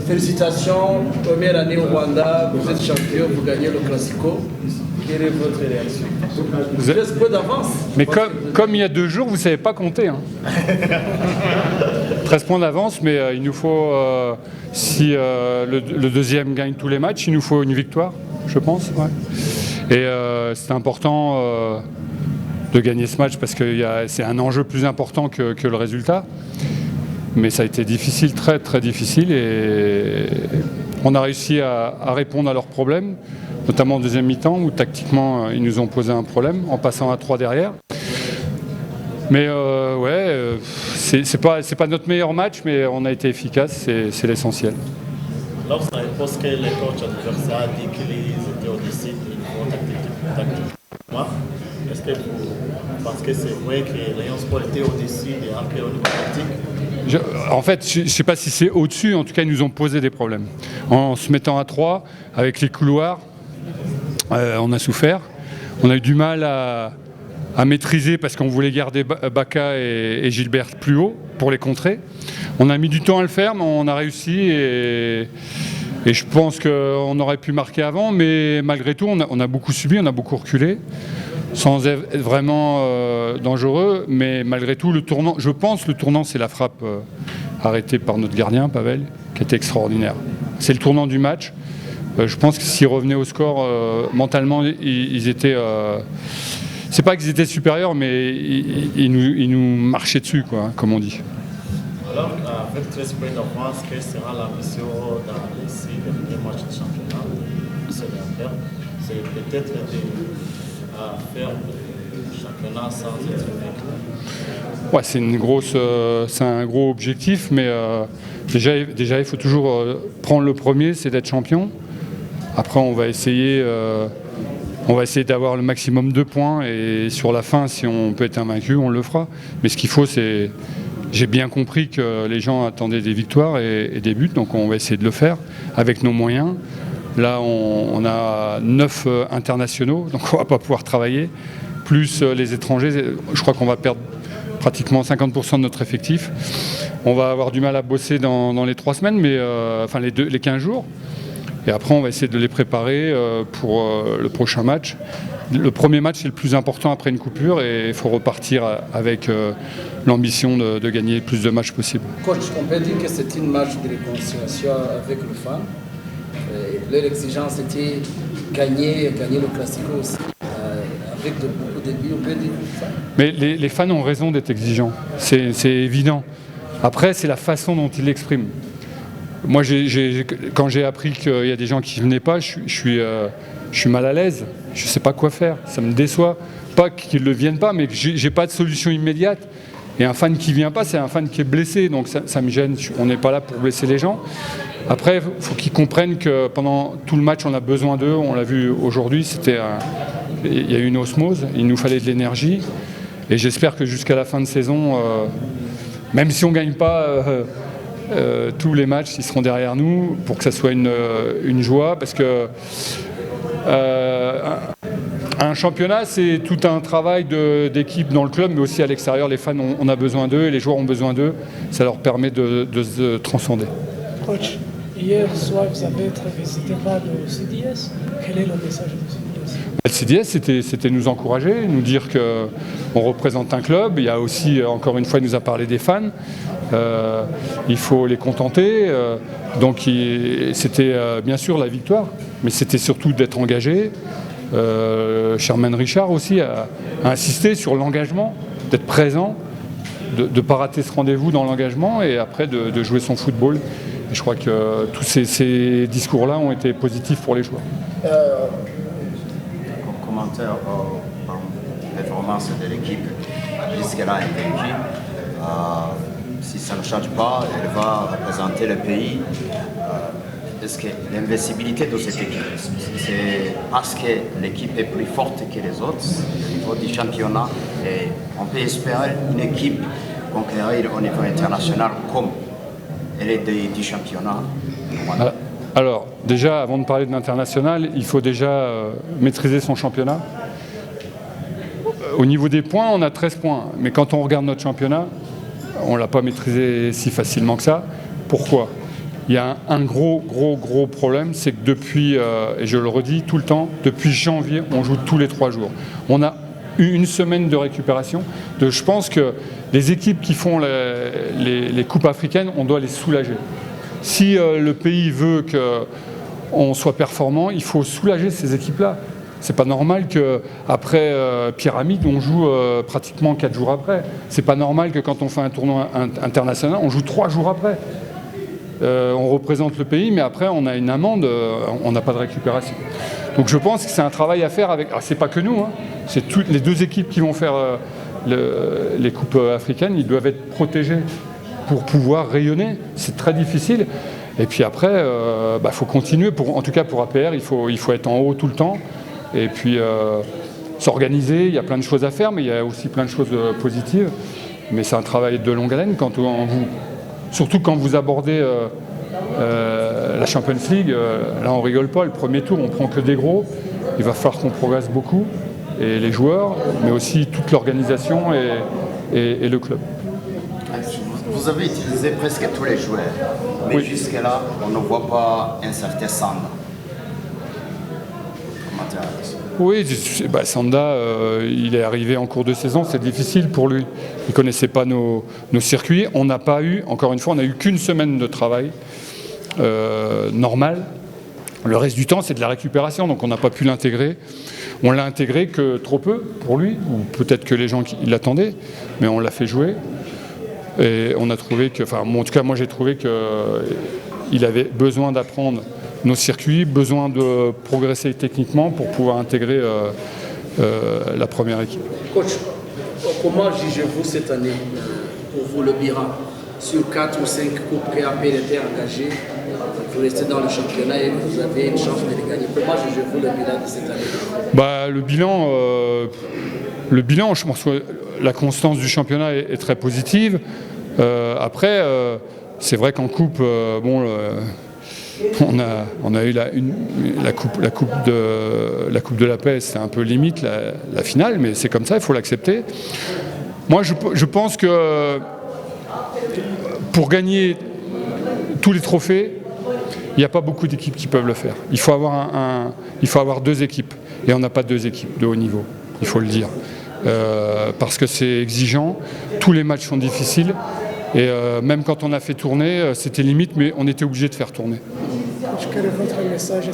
Félicitations, première année au Rwanda, vous êtes champion, vous gagnez le Classico. Quelle est votre réaction? Vous avez peu d'avance. Mais comme il y a 2 jours, vous ne savez pas compter. Hein. 13 points d'avance, mais il nous faut, si le deuxième gagne tous les matchs, il nous faut une victoire, je pense. Ouais. Et c'est important de gagner ce match parce que c'est un enjeu plus important que le résultat. Mais ça a été difficile, très très difficile, et on a réussi à répondre à leurs problèmes, notamment en deuxième mi-temps où tactiquement ils nous ont posé un problème en passant à 3 derrière. Mais c'est pas notre meilleur match, mais on a été efficace, c'est l'essentiel. Alors, ça repose que les coachs adversaires a dit qu'ils étaient au-dessus du niveau tactiquement. Est-ce que vous pensez que c'est vrai que Rayon Sport était au-dessus des Rampés au niveau tactique? En fait, je ne sais pas si c'est au-dessus, en tout cas, ils nous ont posé des problèmes. En se mettant à 3, avec les couloirs, on a souffert. On a eu du mal à maîtriser parce qu'on voulait garder Baka et Gilbert plus haut pour les contrer. On a mis du temps à le faire, mais on a réussi, et je pense qu'on aurait pu marquer avant, mais malgré tout, on a beaucoup subi, on a beaucoup reculé, sans être vraiment dangereux, mais malgré tout, le tournant, je pense, le tournant, c'est la frappe arrêtée par notre gardien, Pavel, qui était extraordinaire. C'est le tournant du match. Je pense que s'ils revenaient au score, mentalement, ils étaient... c'est pas qu'ils étaient supérieurs, mais ils nous marchaient dessus, quoi, comme on dit. Alors, avec 13 points d'avance, quelle sera la mission dans les 6 derniers matchs de championnat? C'est peut-être de faire le championnat sans être vaincu. Ouais, c'est un gros objectif, mais déjà il faut toujours prendre le premier, c'est d'être champion. Après, on va essayer d'avoir le maximum de points, et sur la fin, si on peut être invaincu, on le fera. Mais ce qu'il faut, c'est... J'ai bien compris que les gens attendaient des victoires et des buts, donc on va essayer de le faire avec nos moyens. Là, on a 9 internationaux, donc on ne va pas pouvoir travailler. Plus les étrangers, je crois qu'on va perdre pratiquement 50% de notre effectif. On va avoir du mal à bosser dans les 3 semaines, mais enfin les 15 jours. Et après, on va essayer de les préparer pour le prochain match. Le premier match, c'est le plus important après une coupure, et il faut repartir avec l'ambition de gagner le plus de matchs possible. Coach, on peut dire que c'est une match de réconciliation avec le fan. Leur exigence était gagner le Classico aussi, avec beaucoup de buts, on peut dire ça. Mais les fans ont raison d'être exigeants, c'est évident. Après, c'est la façon dont ils l'expriment. Moi, quand j'ai appris qu'il y a des gens qui ne venaient pas, je suis mal à l'aise. Je ne sais pas quoi faire. Ça me déçoit. Pas qu'ils ne viennent pas, mais que je n'ai pas de solution immédiate. Et un fan qui ne vient pas, c'est un fan qui est blessé. Donc ça me gêne. On n'est pas là pour blesser les gens. Après, il faut qu'ils comprennent que pendant tout le match, on a besoin d'eux. On l'a vu aujourd'hui. Il y a eu une osmose. Il nous fallait de l'énergie. Et j'espère que jusqu'à la fin de saison, même si on ne gagne pas... tous les matchs, ils seront derrière nous pour que ça soit une joie, parce que un championnat, c'est tout un travail d'équipe dans le club, mais aussi à l'extérieur. Les fans, on a besoin d'eux, et les joueurs ont besoin d'eux. Ça leur permet de se transcender. Coach, hier soir, vous avez été visité par le CDS. Quel est le message du CDS? Le CDS, c'était nous encourager, nous dire qu'on représente un club. Il y a aussi, encore une fois, il nous a parlé des fans. Il faut les contenter. Donc c'était bien sûr la victoire, mais c'était surtout d'être engagé. Sherman Richard aussi a insisté sur l'engagement, d'être présent, de ne pas rater ce rendez-vous dans l'engagement, et après de jouer son football. Et je crois que tous ces discours-là ont été positifs pour les joueurs. Commentaire par performance de l'équipe jusque-là invaincue. Si ça ne change pas, elle va représenter le pays. Est-ce que l'invincibilité de cette équipe, c'est parce que l'équipe est plus forte que les autres au niveau du championnat, et on peut espérer une équipe conquérir au niveau international comme elle est du championnat? Alors, déjà, avant de parler de l'international, il faut déjà maîtriser son championnat. Au niveau des points, on a 13 points. Mais quand on regarde notre championnat, on ne l'a pas maîtrisé si facilement que ça. Pourquoi ? il y a un gros problème, c'est que depuis, et je le redis tout le temps, depuis janvier, on joue tous les 3 jours. On a eu une semaine de récupération. Je pense que les équipes qui font les coupes africaines, on doit les soulager. Si le pays veut qu'on soit performant, il faut soulager ces équipes-là. C'est pas normal qu'après Pyramide, on joue pratiquement 4 jours après. C'est pas normal que quand on fait un tournoi international, on joue 3 jours après. On représente le pays, mais après on a une amende, on n'a pas de récupération. Donc je pense que c'est un travail à faire avec. Alors c'est pas que nous, hein, c'est toutes les 2 équipes qui vont faire les coupes africaines, ils doivent être protégés pour pouvoir rayonner. C'est très difficile. Et puis après, faut continuer. En tout cas pour APR, il faut être en haut tout le temps. Et puis s'organiser. Il y a plein de choses à faire, mais il y a aussi plein de choses positives. Mais c'est un travail de longue haleine surtout quand vous abordez la Champions League, là on rigole pas, le premier tour on prend que des gros, il va falloir qu'on progresse beaucoup, et les joueurs, mais aussi toute l'organisation et le club. Vous avez utilisé presque tous les joueurs, mais oui. Jusque-là on ne voit pas un certain Sanda. Oui, Sanda, il est arrivé en cours de saison, c'est difficile pour lui. Il ne connaissait pas nos circuits. On n'a pas eu, encore une fois, on n'a eu qu'une semaine de travail normal. Le reste du temps, c'est de la récupération, donc on n'a pas pu l'intégrer. On l'a intégré que trop peu pour lui, ou peut-être que les gens qui l'attendaient, mais on l'a fait jouer. Et on a trouvé en tout cas, moi j'ai trouvé qu'il avait besoin d'apprendre nos circuits, besoin de progresser techniquement pour pouvoir intégrer la première équipe. Coach, comment jugez-vous cette année pour vous le bilan? Sur 4 ou 5 coupes que APR était engagé, vous restez dans le championnat et vous avez une chance de les gagner. Comment jugez-vous le bilan de cette année? Le bilan, je pense que la constance du championnat est très positive. Après, c'est vrai qu'en coupe, on a eu la coupe de la paix, c'est un peu limite la finale, mais c'est comme ça, il faut l'accepter. Moi, je pense que pour gagner tous les trophées, il n'y a pas beaucoup d'équipes qui peuvent le faire. Il faut avoir 2 équipes, et on n'a pas 2 équipes de haut niveau, il faut le dire. Parce que c'est exigeant, tous les matchs sont difficiles. Et même quand on a fait tourner, c'était limite, mais on était obligé de faire tourner. Quel est votre message?